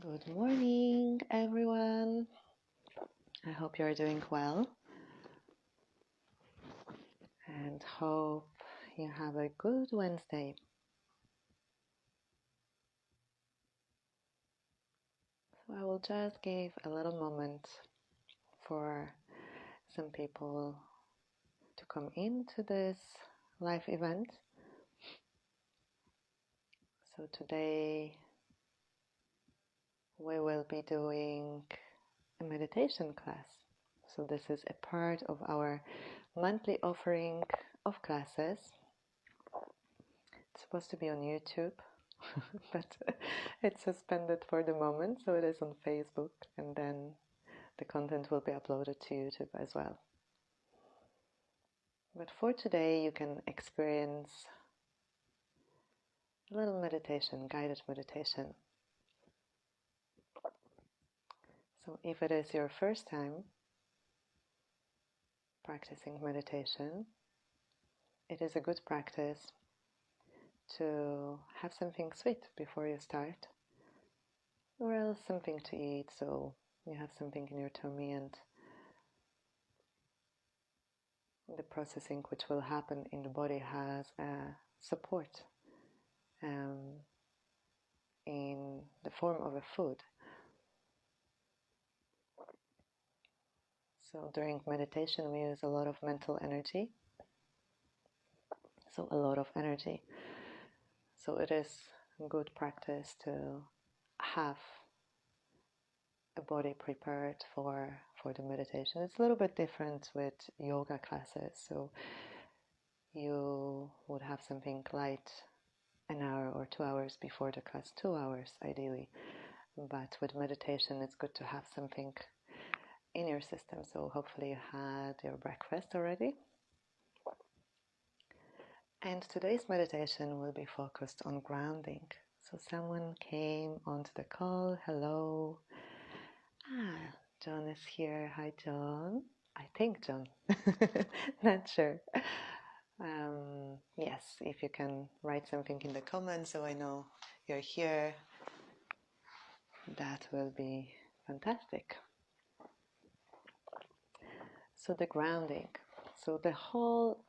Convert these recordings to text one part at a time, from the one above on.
Good morning, everyone. I hope you're doing well and hope you have a good Wednesday. So, I will just give a little moment for some people to come into this live event. So, today we will be doing a meditation class. So, this is a part of our monthly offering of classes. It's supposed to be on YouTube, but it's suspended for the moment, so it is on Facebook, and then the content will be uploaded to YouTube as well. But for today, you can experience a little meditation, guided meditation. So if it is your first time practicing meditation, it is a good practice to have something sweet before you start, or else something to eat, so you have something in your tummy, and the processing which will happen in the body has a support um, in the form of a food. So during meditation, we use a lot of mental energy. So a lot of energy. So it is good practice to have a body prepared for the meditation. It's a little bit different with yoga classes. So you would have something light an hour or 2 hours before the class, 2 hours ideally. But with meditation, it's good to have something in your system. So hopefully you had your breakfast already. And today's meditation will be focused on grounding. So someone came onto the call. Hello. John is here. Hi, John. I think John. Not sure. Yes, if you can write something in the comments so I know you're here, that will be fantastic. So the grounding. So the whole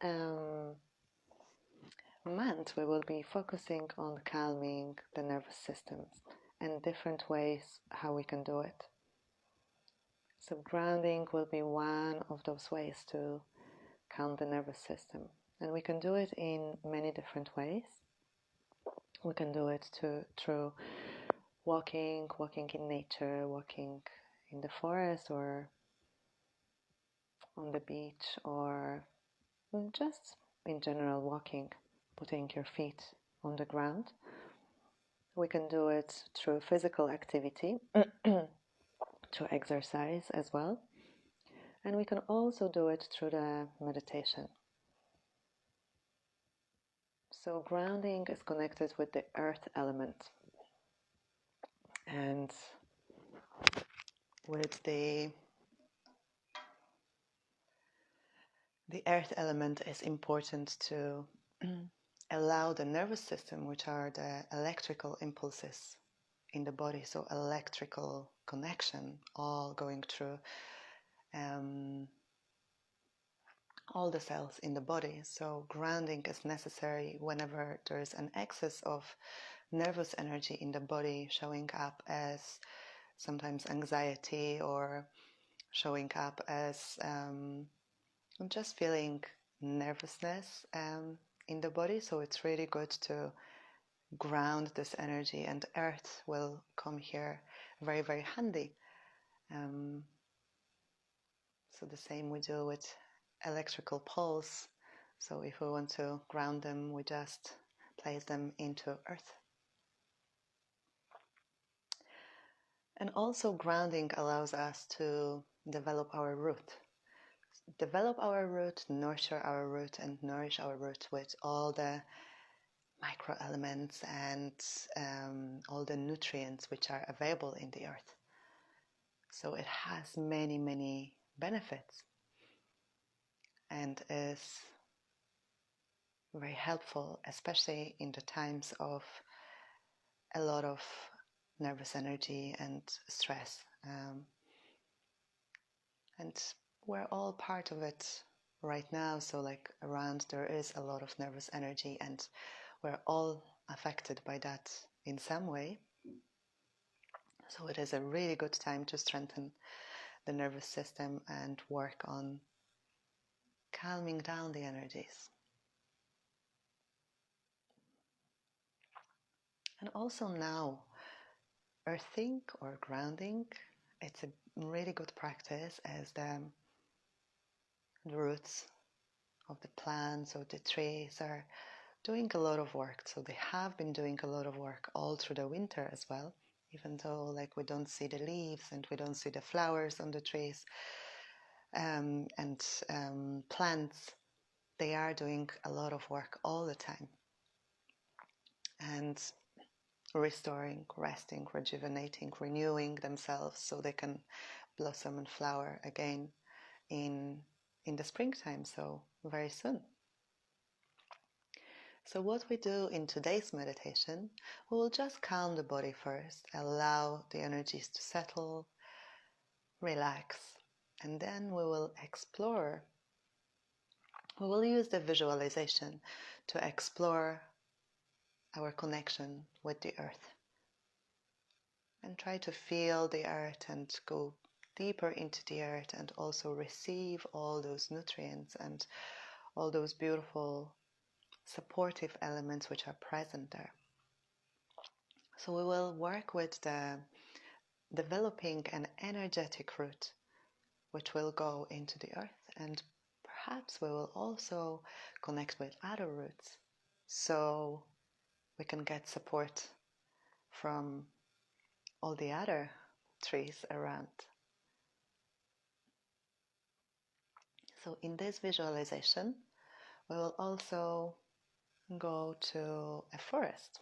month we will be focusing on calming the nervous system and different ways how we can do it. So grounding will be one of those ways to calm the nervous system, and we can do it in many different ways. We can do it through walking in nature, walking in the forest or on the beach, or just in general walking, putting your feet on the ground. We can do it through physical activity, through exercise as well. And we can also do it through the meditation. So grounding is connected with the earth element. And with the earth element is important to allow the nervous system, which are the electrical impulses in the body, so electrical connection, all going through all the cells in the body. So grounding is necessary whenever there is an excess of nervous energy in the body, showing up as sometimes anxiety or showing up as just feeling nervousness in the body. So it's really good to ground this energy, and earth will come here very, very handy. So the same we do with electrical poles. So if we want to ground them, we just place them into earth. And also grounding allows us to develop our root. Nurture our root, and nourish our root with all the microelements and all the nutrients which are available in the earth. So it has many, many benefits and is very helpful, especially in the times of a lot of nervous energy and stress. And we're all part of it right now. So like around there is a lot of nervous energy and we're all affected by that in some way. So it is a really good time to strengthen the nervous system and work on calming down the energies. And also now, earthing or grounding, it's a really good practice as the roots of the plants or the trees are doing a lot of work. So they have been doing a lot of work all through the winter as well, even though like we don't see the leaves and we don't see the flowers on the trees and plants, they are doing a lot of work all the time and restoring, resting, rejuvenating, renewing themselves so they can blossom and flower again in the springtime, so very soon. So what we do in today's meditation, we will just calm the body first, allow the energies to settle, relax, and then we will explore. We will use the visualization to explore our connection with the earth and try to feel the earth and go deeper into the earth and also receive all those nutrients and all those beautiful supportive elements which are present there. So we will work with the developing an energetic root which will go into the earth, and perhaps we will also connect with other roots so we can get support from all the other trees around. So in this visualization, we will also go to a forest.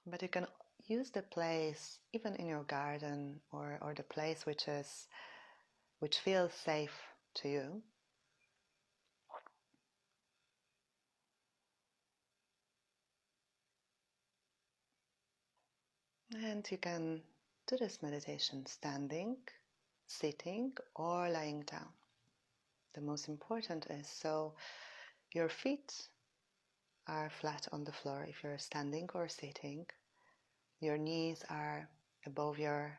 But you can use the place even in your garden or the place which feels safe to you. And you can do this meditation standing, sitting, or lying down. The most important is so your feet are flat on the floor if you're standing or sitting. Your knees are above your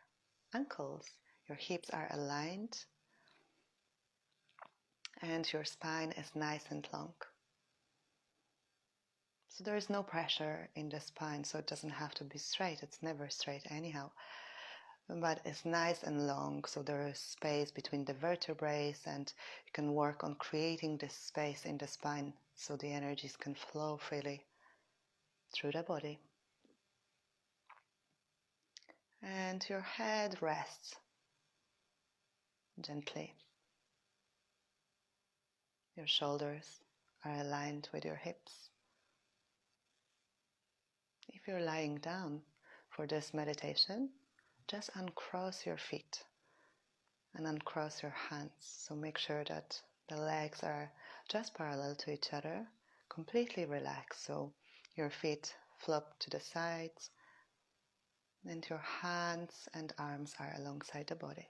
ankles. Your hips are aligned. And your spine is nice and long. So there is no pressure in the spine, so it doesn't have to be straight. It's never straight anyhow. But it's nice and long, so there is space between the vertebrae, and you can work on creating this space in the spine so the energies can flow freely through the body. And your head rests gently. Your shoulders are aligned with your hips. If you're lying down for this meditation, just uncross your feet and uncross your hands. So make sure that the legs are just parallel to each other, completely relaxed. So your feet flop to the sides and your hands and arms are alongside the body.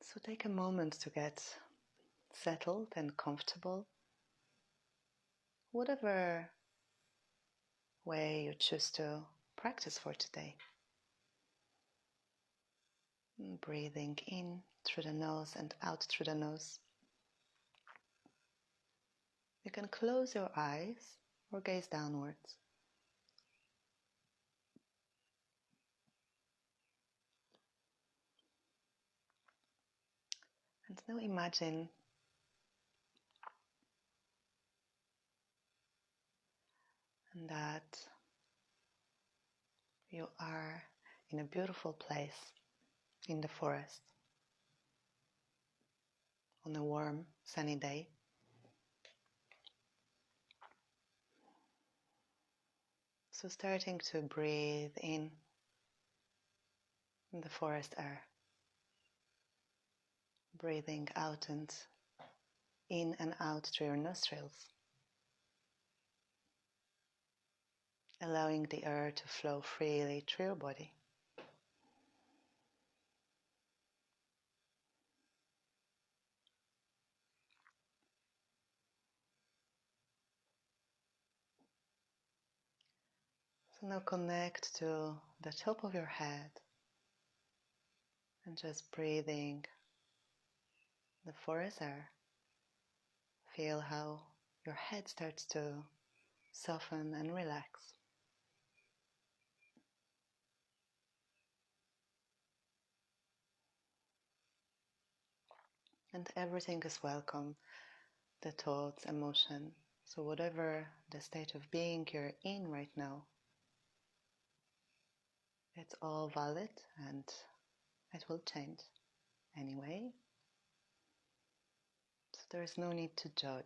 So take a moment to get settled and comfortable, whatever way you choose to practice for today. Breathing in through the nose and out through the nose. You can close your eyes or gaze downwards. And now imagine that you are in a beautiful place in the forest on a warm, sunny day. So starting to breathe in the forest air, breathing out and in and out through your nostrils, allowing the air to flow freely through your body. So now connect to the top of your head and just breathing the forest air. Feel how your head starts to soften and relax. And everything is welcome, the thoughts, emotion. So whatever the state of being you're in right now, it's all valid and it will change anyway. So there is no need to judge.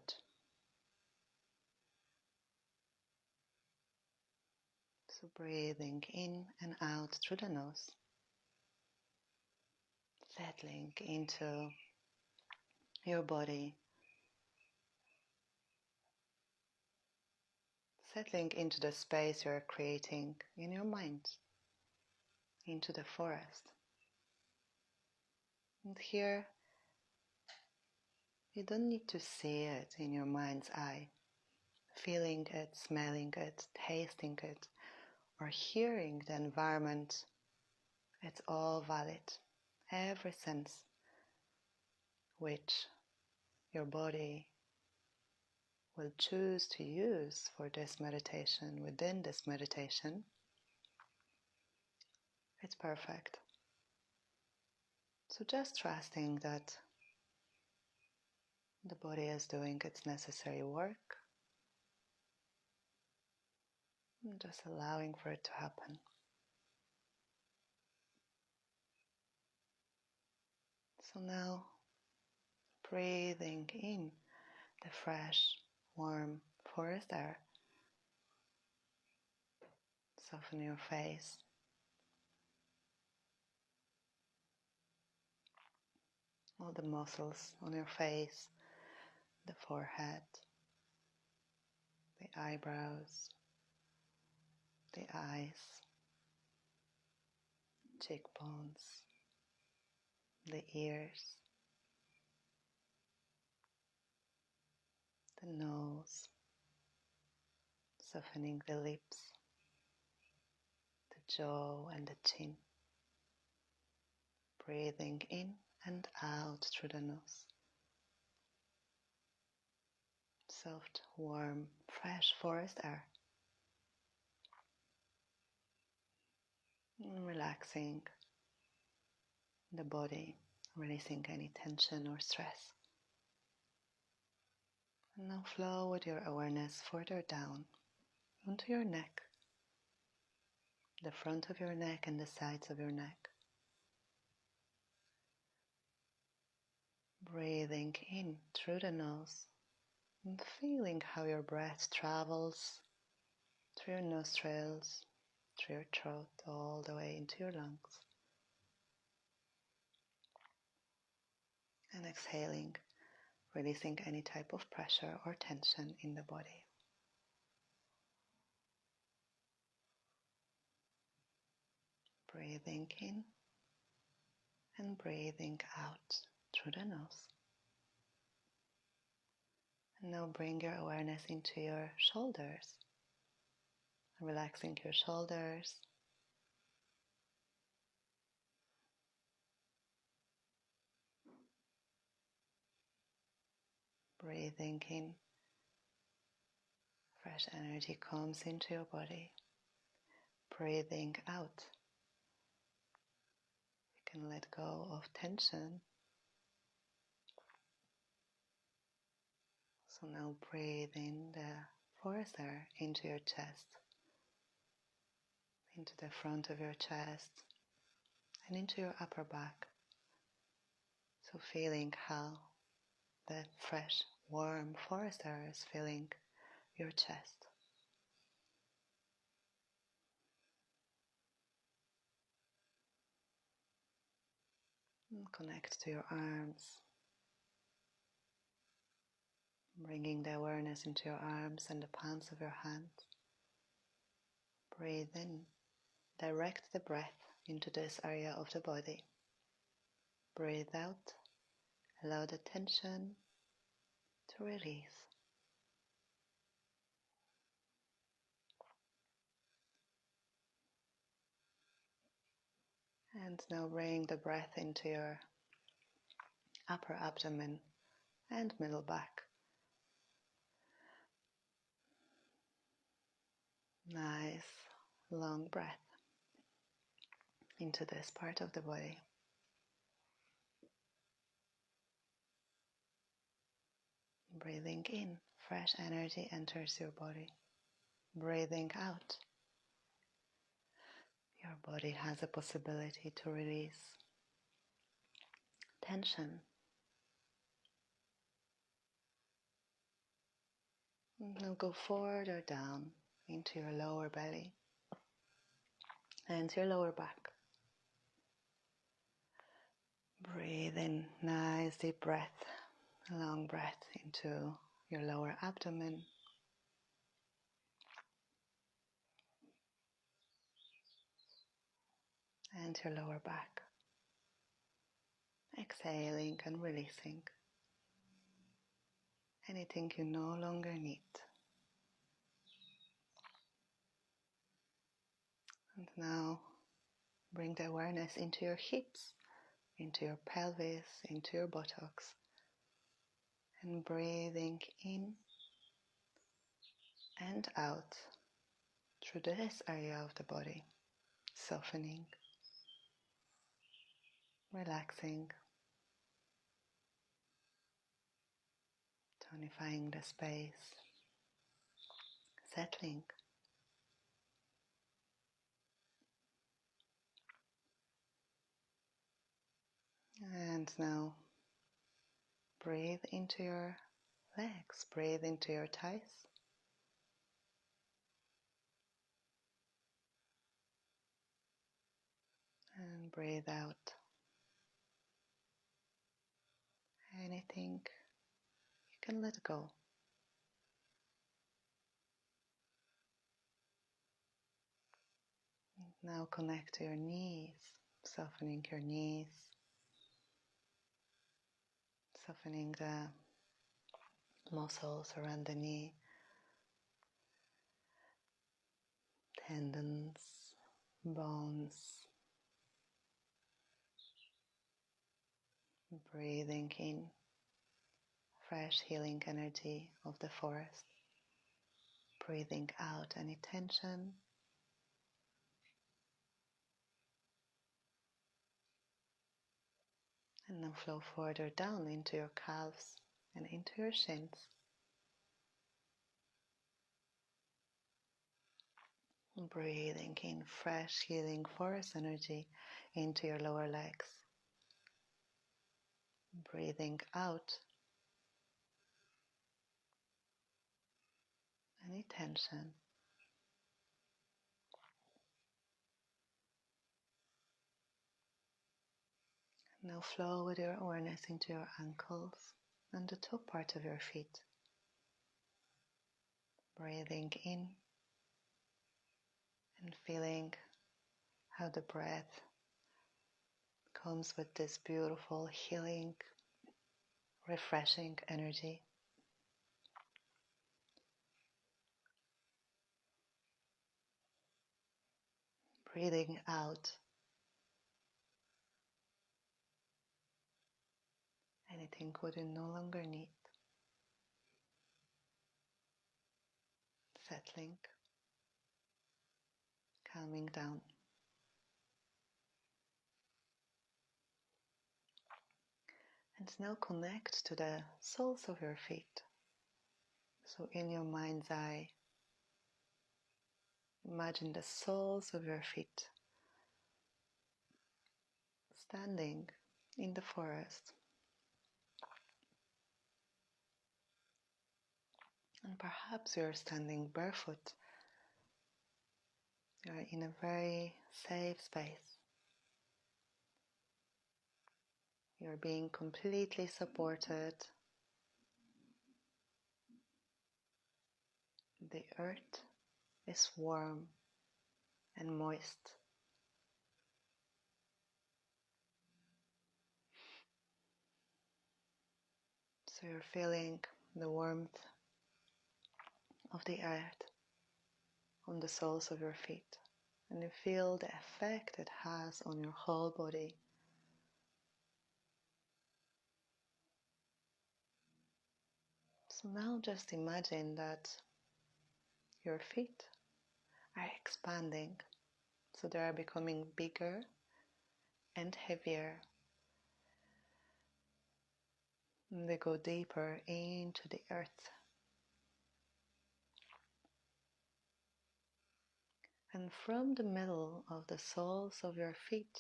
So breathing in and out through the nose, settling into your body, settling into the space you're creating in your mind, into the forest. And here, you don't need to see it in your mind's eye, feeling it, smelling it, tasting it, or hearing the environment. It's all valid. Every sense which your body will choose to use for this meditation, within this meditation, it's perfect. So just trusting that the body is doing its necessary work, and just allowing for it to happen. So now, breathing in the fresh, warm forest air, soften your face, all the muscles on your face, the forehead, the eyebrows, the eyes, cheekbones, the ears, the nose, softening the lips, the jaw and the chin, breathing in and out through the nose. Soft, warm, fresh forest air. And relaxing the body, releasing any tension or stress. And now flow with your awareness further down onto your neck, the front of your neck and the sides of your neck. Breathing in through the nose and feeling how your breath travels through your nostrils, through your throat, all the way into your lungs. And exhaling, releasing any type of pressure or tension in the body. Breathing in and breathing out through the nose. And now bring your awareness into your shoulders, relaxing your shoulders, breathing in, fresh energy comes into your body. Breathing out, you can let go of tension. So now breathe in the forest air into your chest, into the front of your chest, and into your upper back. So feeling how the fresh, warm forest air is filling your chest. And connect to your arms, Bringing the awareness into your arms and the palms of your hands. Breathe in. Direct the breath into this area of the body. Breathe out. Allow the tension to release. And now bring the breath into your upper abdomen and middle back. Nice long breath into this part of the body. Breathing in, fresh energy enters your body. Breathing out, your body has a possibility to release tension. Now go forward or down into your lower belly and your lower back. Breathe in, nice deep breath, a long breath into your lower abdomen. And your lower back. Exhaling and releasing anything you no longer need. And now bring the awareness into your hips, into your pelvis, into your buttocks. And breathing in and out through this area of the body, softening, relaxing, tonifying the space, settling. And now breathe into your legs, breathe into your thighs. And breathe out anything you can let go. Now connect to your knees, softening your knees, softening the muscles around the knee, tendons, bones. Breathing in fresh healing energy of the forest. Breathing out any tension. And now flow further down into your calves and into your shins. Breathing in fresh healing forest energy into your lower legs. Breathing out any tension. Now flow with your awareness into your ankles and the top part of your feet. Breathing in and feeling how the breath comes with this beautiful healing, refreshing energy. Breathing out anything we no longer need. Settling, calming down. And now connect to the soles of your feet. So in your mind's eye, imagine the soles of your feet standing in the forest. And perhaps you're standing barefoot. You're in a very safe space. You're being completely supported the earth is warm and moist. So you're feeling the warmth of the earth on the soles of your feet, and you feel the effect it has on your whole body. So now just imagine that your feet are expanding, so they are becoming bigger and heavier. And they go deeper into the earth. And from the middle of the soles of your feet,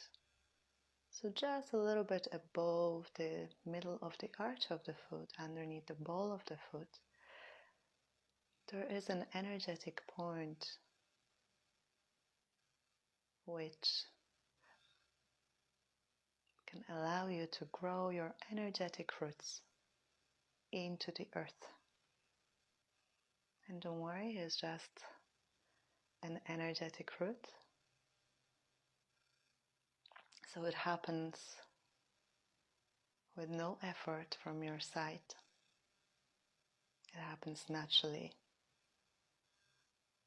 so just a little bit above the middle of the arch of the foot, underneath the ball of the foot, there is an energetic point which can allow you to grow your energetic roots into the earth. And don't worry, it's just an energetic root. So it happens with no effort from your side. It happens naturally.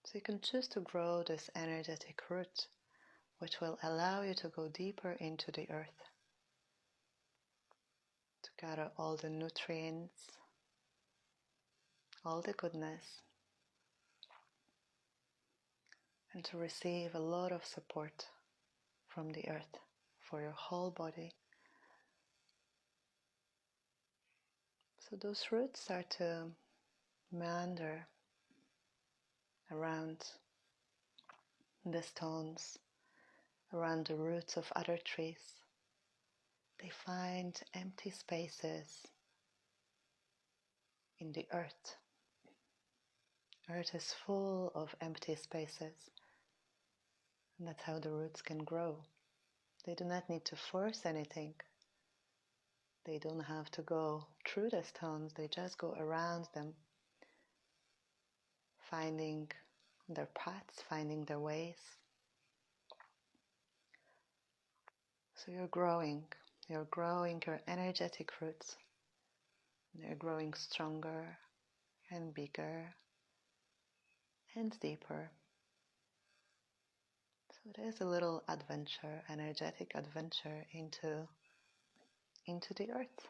So you can choose to grow this energetic root, which will allow you to go deeper into the earth, to gather all the nutrients, all the goodness, and to receive a lot of support from the earth for your whole body. So those roots start to meander around the stones, around the roots of other trees. They find empty spaces in the earth. Earth is full of empty spaces, and that's how the roots can grow. They do not need to force anything. They don't have to go through the stones, they just go around them, finding their paths, finding their ways. So you're growing your energetic roots. They're growing stronger and bigger and deeper. So it is a little adventure, energetic adventure into the earth.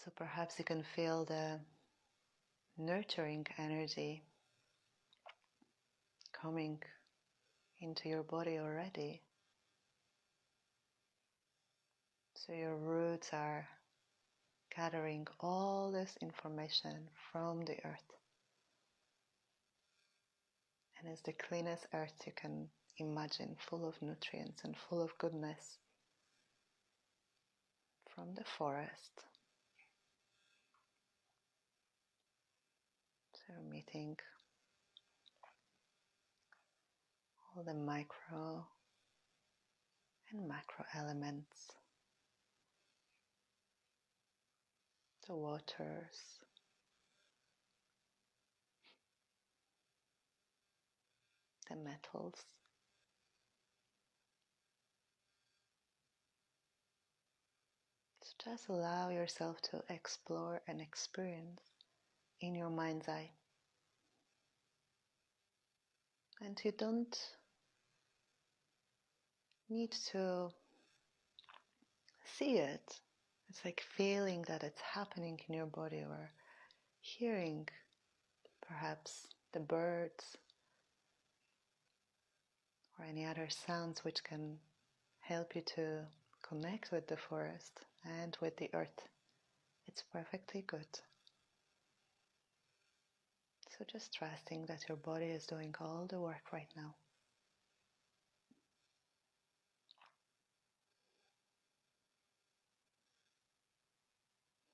So perhaps you can feel the nurturing energy coming into your body already. So your roots are gathering all this information from the earth. And it's the cleanest earth you can imagine, full of nutrients and full of goodness from the forest. So you're meeting all the micro and macro elements, the waters, the metals. So just allow yourself to explore and experience in your mind's eye. And you don't need to see it. It's like feeling that it's happening in your body, or hearing perhaps the birds or any other sounds which can help you to connect with the forest and with the earth. It's perfectly good. So just trusting that your body is doing all the work right now.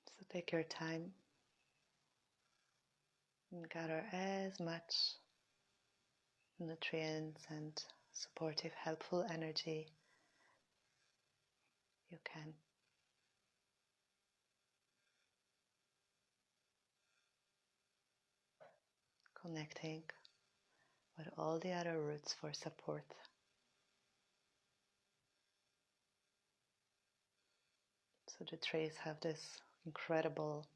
So take your time and gather as much nutrients and supportive, helpful energy you can. connecting with all the other roots for support. So the trees have this incredible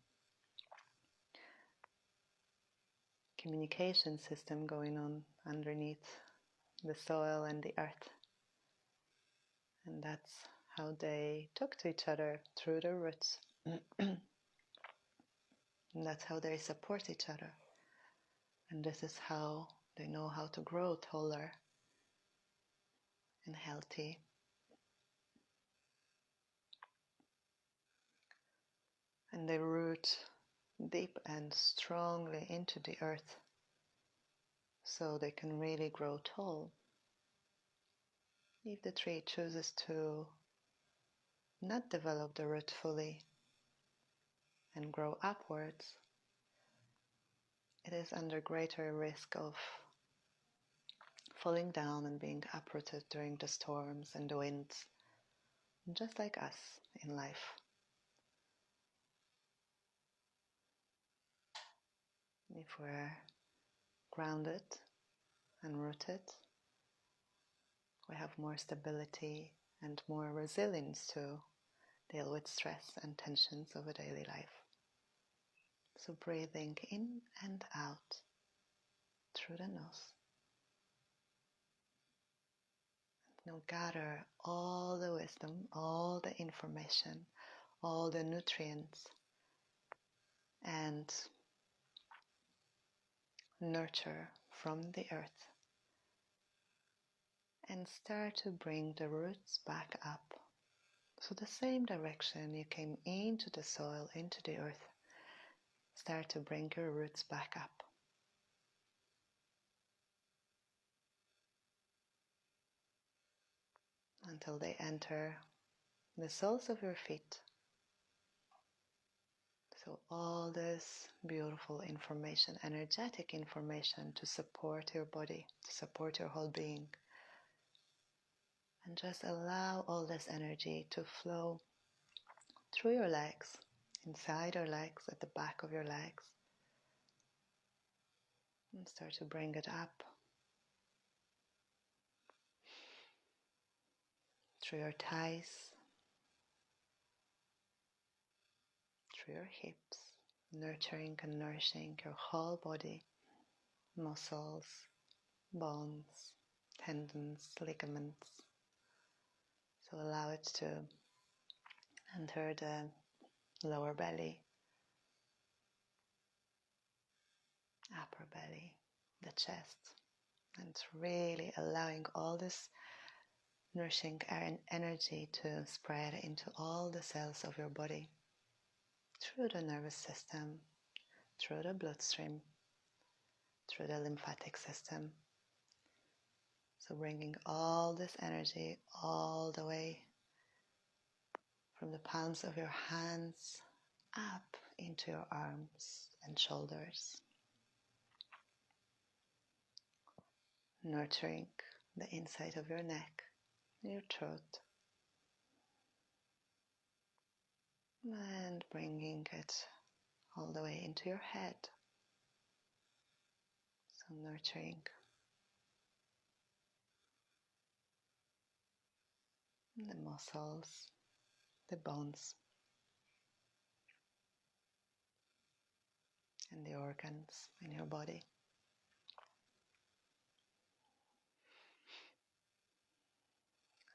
communication system going on underneath the soil and the earth. And that's how they talk to each other, through their roots. And that's how they support each other. And this is how they know how to grow taller and healthy. And they root deep and strongly into the earth so they can really grow tall. If the tree chooses to not develop the root fully and grow upwards, it is under greater risk of falling down and being uprooted during the storms and the winds, just like us in life. If we're grounded and rooted, we have more stability and more resilience to deal with stress and tensions of a daily life. So breathing in and out through the nose. Now gather all the wisdom, all the information, all the nutrients and nurture from the earth, and start to bring the roots back up. So the same direction you came into the soil, into the earth, start to bring your roots back up. Until they enter the soles of your feet. So all this beautiful information, energetic information to support your body, to support your whole being. And just allow all this energy to flow through your legs, inside your legs, at the back of your legs. And start to bring it up through your thighs, through your hips, nurturing and nourishing your whole body, muscles, bones, tendons, ligaments. So allow it to enter the lower belly, upper belly, the chest, and really allowing all this nourishing energy to spread into all the cells of your body, through the nervous system, through the bloodstream, through the lymphatic system. So bringing all this energy all the way from the palms of your hands up into your arms and shoulders, nurturing the inside of your neck, your throat, and bringing it all the way into your head. So nurturing the muscles, the bones, and the organs in your body.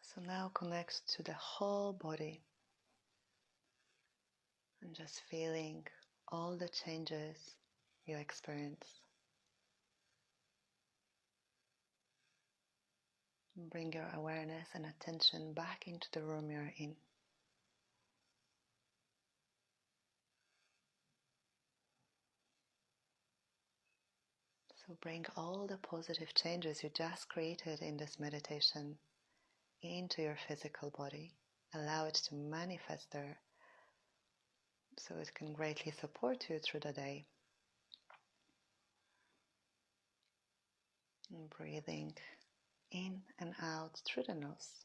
So now connect to the whole body and just feeling all the changes you experience. Bring your awareness and attention back into the room you're in. So bring all the positive changes you just created in this meditation into your physical body. Allow it to manifest there so it can greatly support you through the day. And breathing in and out through the nose.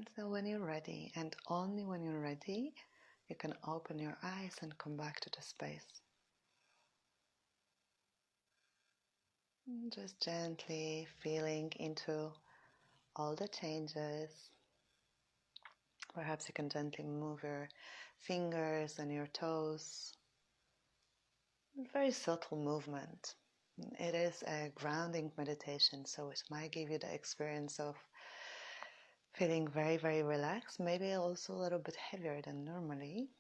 And so when you're ready, and only when you're ready, you can open your eyes and come back to the space. Just gently feeling into all the changes. Perhaps you can gently move your fingers and your toes. Very subtle movement. It is a grounding meditation, so it might give you the experience of feeling very, very relaxed, maybe also a little bit heavier than normally.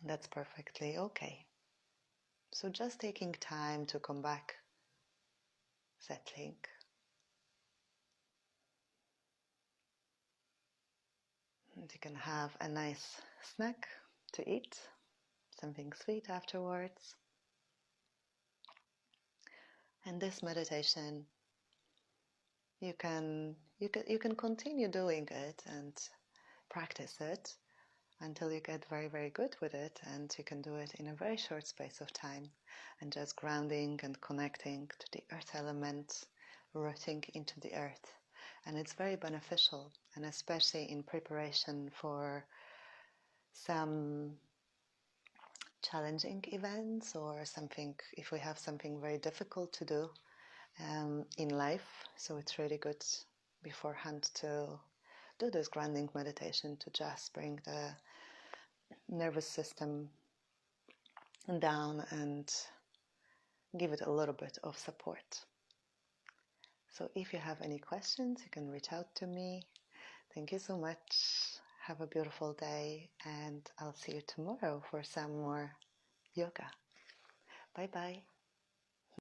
That's perfectly okay. So just taking time to come back, settling. And you can have a nice snack to eat, something sweet afterwards. And this meditation, you can continue doing it and practice it until you get very, very good with it, and you can do it in a very short space of time, and just grounding and connecting to the earth element, rooting into the earth. And it's very beneficial, and especially in preparation for some challenging events or something, if we have something very difficult to do in life. So it's really good beforehand to do this grounding meditation to just bring the nervous system down and give it a little bit of support. So if you have any questions, you can reach out to me. Thank you so much. Have a beautiful day, and I'll see you tomorrow for some more yoga. Bye bye.